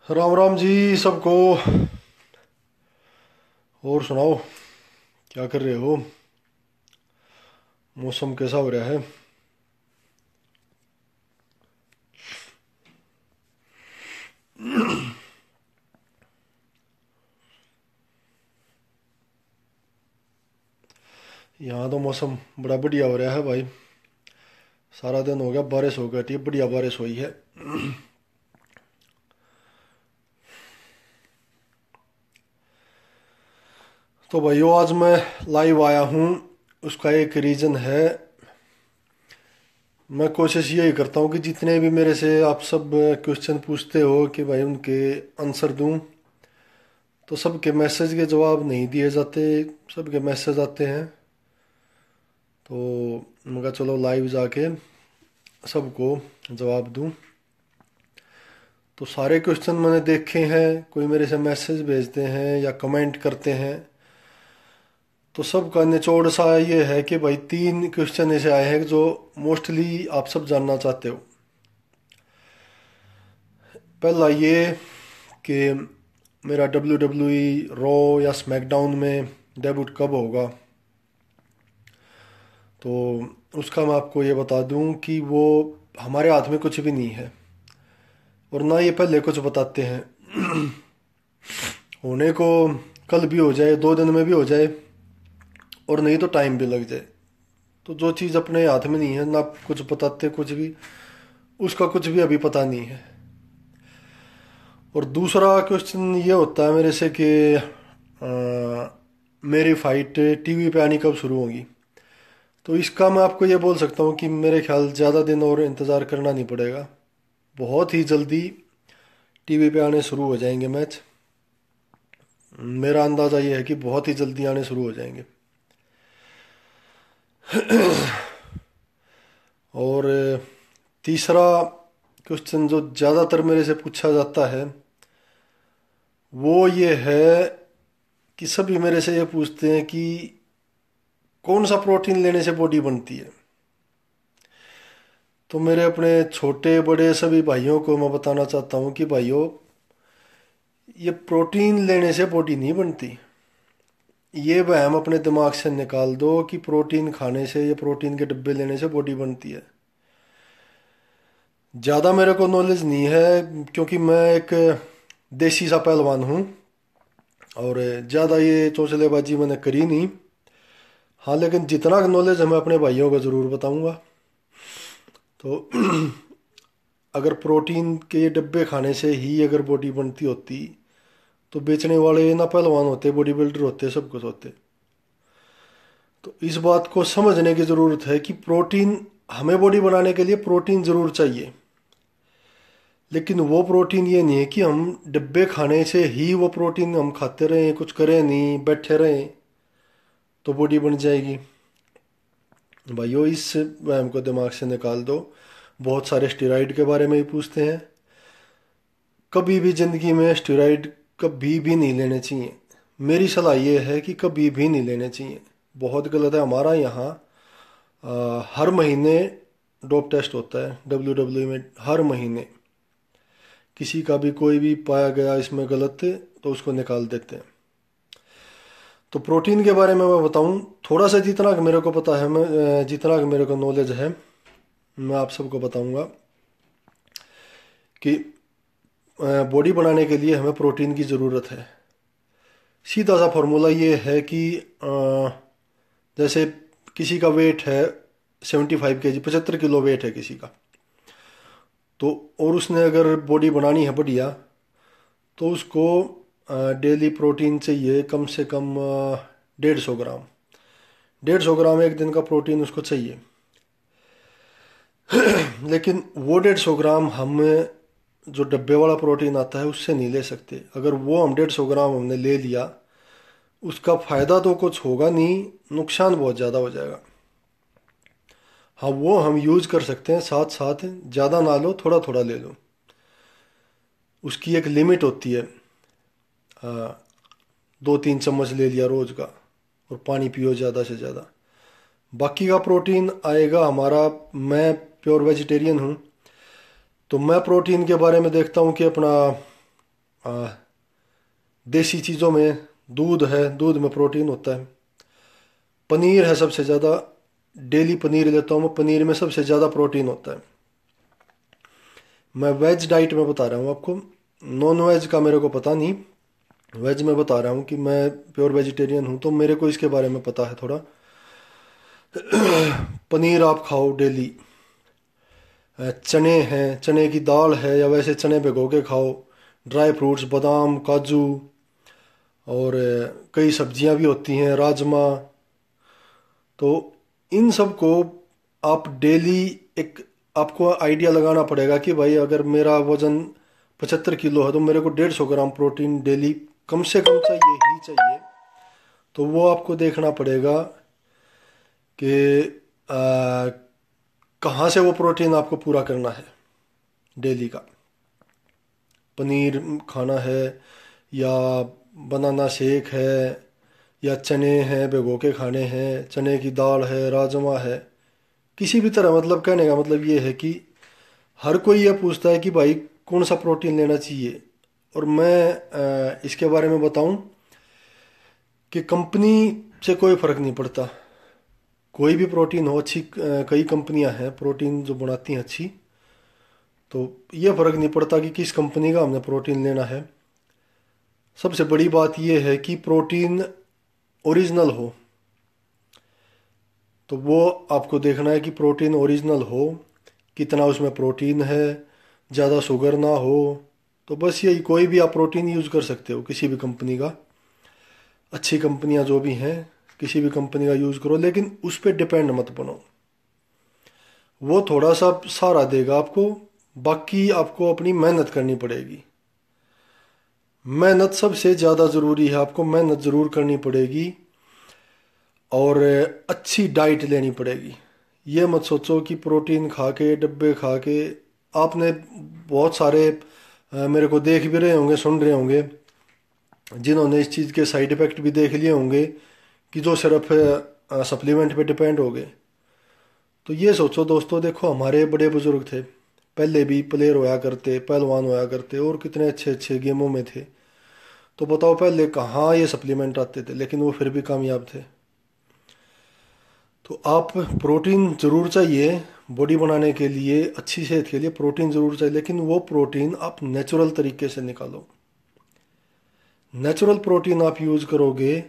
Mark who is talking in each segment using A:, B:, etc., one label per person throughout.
A: राम राम जी सबको। और सुनाओ, क्या कर रहे हो? मौसम कैसा हो रहा है? यहाँ तो मौसम बड़ा बढ़िया हो रहा है भाई। सारा दिन हो गया, बारिश हो गई थी, बढ़िया बारिश हुई है। तो भाइयों, आज मैं लाइव आया हूँ। उसका एक रीज़न है। मैं कोशिश यही करता हूँ कि जितने भी मेरे से आप सब क्वेश्चन पूछते हो कि भाई उनके आंसर दूँ। तो सबके मैसेज के जवाब नहीं दिए जाते, सबके मैसेज आते हैं। तो मैं कहा चलो लाइव जाके सबको जवाब दूं। तो सारे क्वेश्चन मैंने देखे हैं, कोई मेरे से मैसेज भेजते हैं या कमेंट करते हैं। तो सबका निचोड़ सा ये है कि भाई तीन क्वेश्चन ऐसे आए हैं जो मोस्टली आप सब जानना चाहते हो। पहला ये कि मेरा डब्ल्यू डब्ल्यू ई रॉ या स्मैकडाउन में डेब्यूट कब होगा। तो उसका मैं आपको ये बता दूं कि वो हमारे हाथ में कुछ भी नहीं है, और ना ये पहले कुछ बताते हैं। होने को कल भी हो जाए, 2 दिन में भी हो जाए, और नहीं तो टाइम भी लग जाए। तो जो चीज़ अपने हाथ में नहीं है, ना कुछ बताते कुछ भी, उसका कुछ भी अभी पता नहीं है। और दूसरा क्वेश्चन ये होता है मेरे से कि मेरी फाइट टीवी पे आनी कब शुरू होगी। तो इसका मैं आपको ये बोल सकता हूँ कि मेरे ख्याल ज़्यादा दिन और इंतज़ार करना नहीं पड़ेगा। बहुत ही जल्दी टीवी पे आने शुरू हो जाएंगे मैच। मेरा अंदाज़ा ये है कि बहुत ही जल्दी आने शुरू हो जाएंगे। और तीसरा क्वेश्चन जो ज़्यादातर मेरे से पूछा जाता है वो ये है कि सभी मेरे से ये पूछते हैं कि कौन सा प्रोटीन लेने से बॉडी बनती है। तो मेरे अपने छोटे बड़े सभी भाइयों को मैं बताना चाहता हूँ कि भाइयों, ये प्रोटीन लेने से बॉडी नहीं बनती। ये वहम अपने दिमाग से निकाल दो कि प्रोटीन खाने से या प्रोटीन के डब्बे लेने से बॉडी बनती है। ज़्यादा मेरे को नॉलेज नहीं है, क्योंकि मैं एक देसी सा पहलवान हूँ, और ज़्यादा ये चौचलेबाजी मैंने करी नहीं। हाँ, लेकिन जितना नॉलेज है मैं अपने भाइयों को ज़रूर बताऊँगा। तो अगर प्रोटीन के डब्बे खाने से ही अगर बॉडी बनती होती तो बेचने वाले ना पहलवान होते, बॉडी बिल्डर होते, सब कुछ होते। तो इस बात को समझने की ज़रूरत है कि प्रोटीन, हमें बॉडी बनाने के लिए प्रोटीन ज़रूर चाहिए। लेकिन वो प्रोटीन ये नहीं है कि हम डब्बे खाने से ही वो प्रोटीन हम खाते रहें, कुछ करें नहीं, बैठे रहें तो बॉडी बन जाएगी। भाइयों, इस वहम को दिमाग से निकाल दो। बहुत सारे स्टेरॉइड के बारे में ही पूछते हैं। कभी भी ज़िंदगी में स्टेरॉइड कभी भी नहीं लेने चाहिए। मेरी सलाह ये है कि कभी भी नहीं लेने चाहिए। बहुत गलत है। हमारा यहाँ हर महीने डोप टेस्ट होता है डब्ल्यू डब्ल्यू में, हर महीने। किसी का भी कोई भी पाया गया इसमें गलत तो उसको निकाल देते हैं। तो प्रोटीन के बारे में मैं बताऊं थोड़ा सा, जितना कि मेरे को पता है, मैं जितना कि मेरे को नॉलेज है मैं आप सबको बताऊंगा कि बॉडी बनाने के लिए हमें प्रोटीन की ज़रूरत है। सीधा सा फॉर्मूला ये है कि जैसे किसी का वेट है 75 kg, 75 किलो वेट है किसी का, तो और उसने अगर बॉडी बनानी है बढ़िया, तो उसको डेली प्रोटीन चाहिए कम से कम 150 ग्राम। 150 ग्राम एक दिन का प्रोटीन उसको चाहिए। लेकिन वो 150 ग्राम हम जो डब्बे वाला प्रोटीन आता है उससे नहीं ले सकते। अगर वो हम 150 ग्राम हमने ले लिया, उसका फ़ायदा तो कुछ होगा नहीं, नुकसान बहुत ज़्यादा हो जाएगा। हाँ, वो हम यूज़ कर सकते हैं साथ साथ, ज़्यादा ना लो, थोड़ा थोड़ा ले लो। उसकी एक लिमिट होती है। 2-3 चम्मच ले लिया रोज़ का, और पानी पियो ज़्यादा से ज़्यादा। बाकी का प्रोटीन आएगा हमारा। मैं प्योर वेजिटेरियन हूँ, तो मैं प्रोटीन के बारे में देखता हूँ कि अपना देसी चीज़ों में दूध है, दूध में प्रोटीन होता है। पनीर है सबसे ज़्यादा, डेली पनीर लेता हूँ मैं, पनीर में सबसे ज़्यादा प्रोटीन होता है। मैं वेज डाइट में बता रहा हूँ आपको, नॉन वेज का मेरे को पता नहीं। वेज में बता रहा हूँ कि मैं प्योर वेजिटेरियन हूँ, तो मेरे को इसके बारे में पता है थोड़ा। पनीर आप खाओ डेली। चने हैं, चने की दाल है, या वैसे चने भिगो के खाओ। ड्राई फ्रूट्स, बादाम, काजू, और कई सब्जियां भी होती हैं, राजमा। तो इन सब को आप डेली, एक आपको आइडिया लगाना पड़ेगा कि भाई अगर मेरा वजन 75 किलो है तो मेरे को 150 ग्राम प्रोटीन डेली कम से कम चाहिए ही चाहिए। तो वो आपको देखना पड़ेगा कि कहाँ से वो प्रोटीन आपको पूरा करना है डेली का। पनीर खाना है, या बनाना शेक है, या चने हैं भिगो के खाने हैं, चने की दाल है, राजमा है, किसी भी तरह। मतलब कहने का मतलब ये है कि हर कोई ये पूछता है कि भाई कौन सा प्रोटीन लेना चाहिए। और मैं इसके बारे में बताऊं कि कंपनी से कोई फ़र्क नहीं पड़ता। कोई भी प्रोटीन हो, अच्छी कई कंपनियां हैं प्रोटीन जो बनाती हैं अच्छी, तो ये फ़र्क नहीं पड़ता कि किस कंपनी का हमने प्रोटीन लेना है। सबसे बड़ी बात यह है कि प्रोटीन ओरिजिनल हो। तो वो आपको देखना है कि प्रोटीन ओरिजिनल हो, कितना उसमें प्रोटीन है, ज़्यादा शुगर ना हो। तो बस यही, कोई भी आप प्रोटीन यूज़ कर सकते हो किसी भी कंपनी का। अच्छी कंपनियां जो भी हैं, किसी भी कंपनी का यूज़ करो, लेकिन उस पर डिपेंड मत बनो। वो थोड़ा सा सहारा देगा आपको, बाकी आपको अपनी मेहनत करनी पड़ेगी। मेहनत सबसे ज़्यादा ज़रूरी है, आपको मेहनत ज़रूर करनी पड़ेगी और अच्छी डाइट लेनी पड़ेगी। ये मत सोचो कि प्रोटीन खा के, डब्बे खा के। आपने बहुत सारे मेरे को देख भी रहे होंगे, सुन रहे होंगे, जिन्होंने इस चीज़ के साइड इफ़ेक्ट भी देख लिए होंगे, कि जो सिर्फ सप्लीमेंट पे डिपेंड हो गए। तो ये सोचो दोस्तों, देखो हमारे बड़े बुजुर्ग थे, पहले भी प्लेयर होया करते, पहलवान होया करते, और कितने अच्छे अच्छे गेमों में थे। तो बताओ पहले कहाँ ये सप्लीमेंट आते थे, लेकिन वो फिर भी कामयाब थे। तो आप, प्रोटीन ज़रूर चाहिए बॉडी बनाने के लिए, अच्छी सेहत के लिए प्रोटीन ज़रूर चाहिए, लेकिन वो प्रोटीन आप नेचुरल तरीके से निकालो। नेचुरल प्रोटीन आप यूज़ करोगे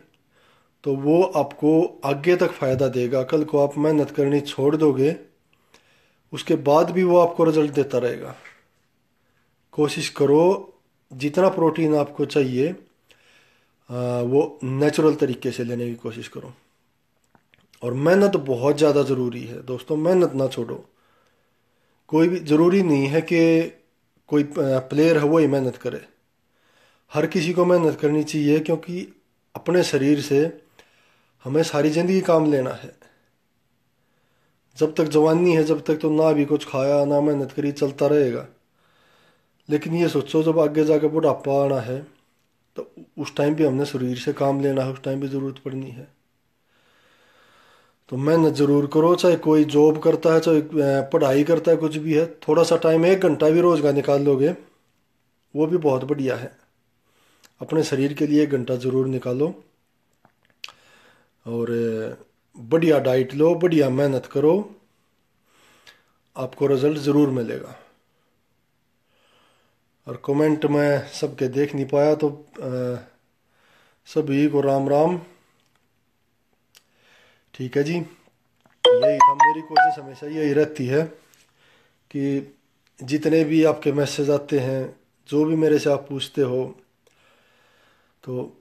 A: तो वो आपको आगे तक फ़ायदा देगा। कल को आप मेहनत करनी छोड़ दोगे, उसके बाद भी वो आपको रिजल्ट देता रहेगा। कोशिश करो जितना प्रोटीन आपको चाहिए वो नेचुरल तरीके से लेने की कोशिश करो। और मेहनत बहुत ज़्यादा ज़रूरी है दोस्तों, मेहनत ना छोड़ो। कोई भी, ज़रूरी नहीं है कि कोई प्लेयर है वो ही मेहनत करे। हर किसी को मेहनत करनी चाहिए, क्योंकि अपने शरीर से हमें सारी ज़िंदगी काम लेना है। जब तक जवानी है, जब तक तो ना भी कुछ खाया ना मेहनत करी, चलता रहेगा। लेकिन ये सोचो जब आगे जाकर बुढ़ापा आना है, तो उस टाइम भी हमने शरीर से काम लेना है, उस टाइम भी ज़रूरत पड़नी है। तो मेहनत ज़रूर करो, चाहे कोई जॉब करता है, चाहे पढ़ाई करता है, कुछ भी है। थोड़ा सा टाइम, 1 घंटा भी रोज़ का निकाल लोगे वो भी बहुत बढ़िया है। अपने शरीर के लिए 1 घंटा ज़रूर निकालो, और बढ़िया डाइट लो, बढ़िया मेहनत करो, आपको रिजल्ट ज़रूर मिलेगा। और कमेंट में सबके देख नहीं पाया, तो सभी को राम राम। ठीक है जी, यही था, मेरी कोशिश हमेशा यही रहती है कि जितने भी आपके मैसेज आते हैं, जो भी मेरे से आप पूछते हो, तो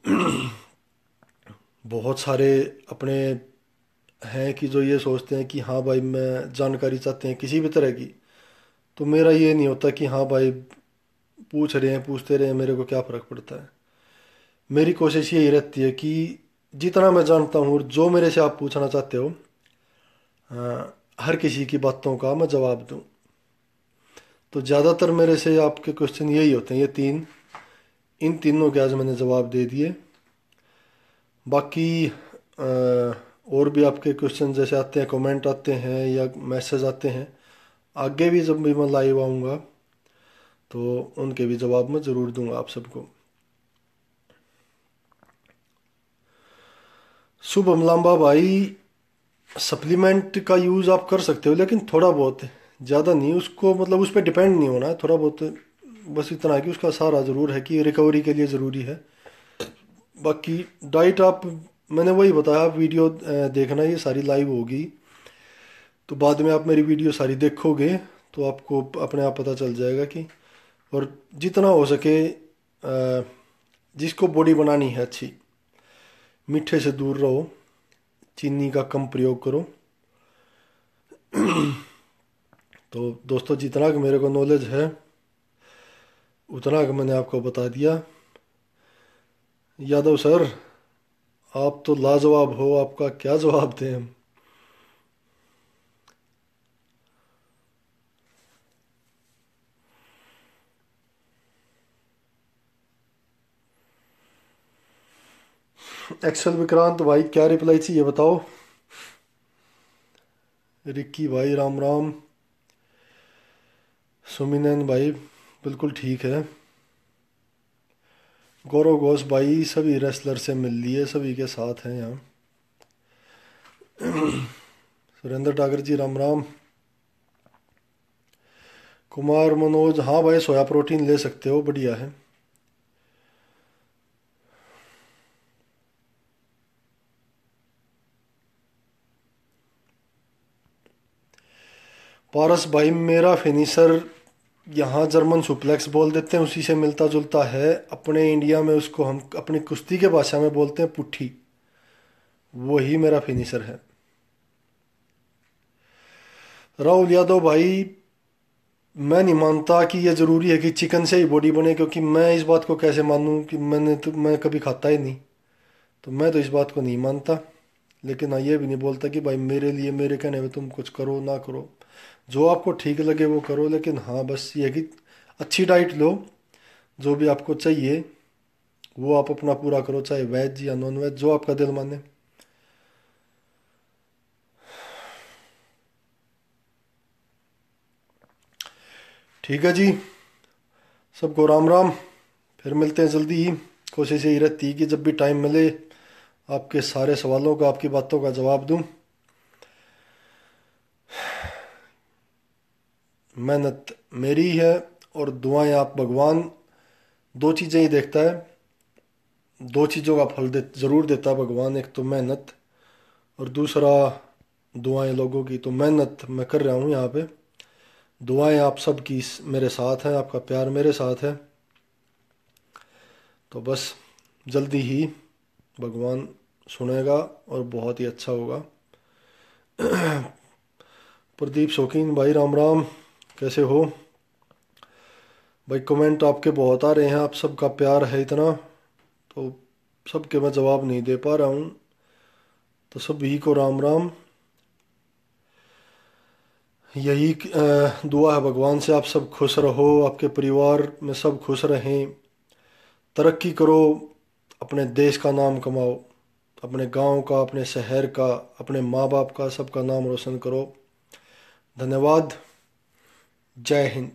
A: बहुत सारे अपने हैं कि जो ये सोचते हैं कि हाँ भाई मैं जानकारी चाहते हैं किसी भी तरह की। तो मेरा ये नहीं होता कि हाँ भाई पूछ रहे हैं, पूछते रहे, मेरे को क्या फ़र्क पड़ता है। मेरी कोशिश यही रहती है कि जितना मैं जानता हूँ और जो मेरे से आप पूछना चाहते हो, हर किसी की बातों का मैं जवाब दूँ। तो ज़्यादातर मेरे से आपके क्वेश्चन यही होते हैं, ये तीन, इन तीनों के आज मैंने जवाब दे दिए। बाकी और भी आपके क्वेश्चन जैसे आते हैं, कमेंट आते हैं या मैसेज आते हैं, आगे भी जब भी मैं लाइव आऊँगा तो उनके भी जवाब मैं ज़रूर दूंगा आप सबको। शुभम लांबा भाई, सप्लीमेंट का यूज़ आप कर सकते हो लेकिन थोड़ा बहुत, ज़्यादा नहीं। उसको मतलब उस पर डिपेंड नहीं होना है, थोड़ा बहुत बस इतना है कि उसका सहारा ज़रूर है कि रिकवरी के लिए ज़रूरी है। बाकी डाइट आप, मैंने वही बताया, आप वीडियो देखना, ये सारी लाइव होगी तो बाद में आप मेरी वीडियो सारी देखोगे तो आपको अपने आप पता चल जाएगा कि, और जितना हो सके जिसको बॉडी बनानी है अच्छी, मीठे से दूर रहो, चीनी का कम प्रयोग करो। तो दोस्तों, जितना कि मेरे को नॉलेज है उतना कि मैंने आपको बता दिया। यादव सर, आप तो लाजवाब हो, आपका क्या जवाब दें हम। एक्सल विक्रांत भाई, क्या रिप्लाई चाहिए बताओ। रिक्की भाई राम राम। सुमिनन भाई बिल्कुल ठीक है। गौरव घोष भाई, सभी रेसलर से मिल लिए, सभी के साथ हैं यहाँ। सुरेंद्र टागर जी राम राम। कुमार मनोज, हाँ भाई सोया प्रोटीन ले सकते हो, बढ़िया है। पारस भाई, मेरा फिनिशर यहाँ जर्मन सुप्लेक्स बोल देते हैं, उसी से मिलता जुलता है। अपने इंडिया में उसको हम अपनी कुश्ती के भाषा में बोलते हैं पुट्ठी, वही मेरा फिनिशर है। राहुल यादव भाई, मैं नहीं मानता कि ये ज़रूरी है कि चिकन से ही बॉडी बने, क्योंकि मैं इस बात को कैसे मानूं कि मैं कभी खाता ही नहीं, तो मैं तो इस बात को नहीं मानता। लेकिन हाँ, ये भी नहीं बोलता कि भाई मेरे लिए, मेरे कहने में तुम कुछ करो ना करो, जो आपको ठीक लगे वो करो। लेकिन हाँ, बस ये है कि अच्छी डाइट लो, जो भी आपको चाहिए वो आप अपना पूरा करो, चाहे वेज या नॉन वेज, जो आपका दिल माने। ठीक है जी, सबको राम राम। फिर मिलते हैं जल्दी ही। कोशिश यही रहती है कि जब भी टाइम मिले आपके सारे सवालों का, आपकी बातों का जवाब दूं। मेहनत मेरी है और दुआएं आप भगवान, दो चीज़ें ही देखता है, दो चीज़ों का फल दे ज़रूर देता है भगवान, एक तो मेहनत और दूसरा दुआएं लोगों की। तो मेहनत मैं कर रहा हूँ यहाँ पे, दुआएं आप सबकी मेरे साथ हैं, आपका प्यार मेरे साथ है। तो बस जल्दी ही भगवान सुनेगा और बहुत ही अच्छा होगा। प्रदीप शौकीन भाई राम राम, कैसे हो भाई। कमेंट आपके बहुत आ रहे हैं, आप सबका प्यार है इतना, तो सबके मैं जवाब नहीं दे पा रहा हूँ, तो सभी को राम राम। यही दुआ है भगवान से, आप सब खुश रहो, आपके परिवार में सब खुश रहें, तरक्की करो, अपने देश का नाम कमाओ, अपने गांव का, अपने शहर का, अपने माँ बाप का, सबका नाम रोशन करो। धन्यवाद। जय हिंद।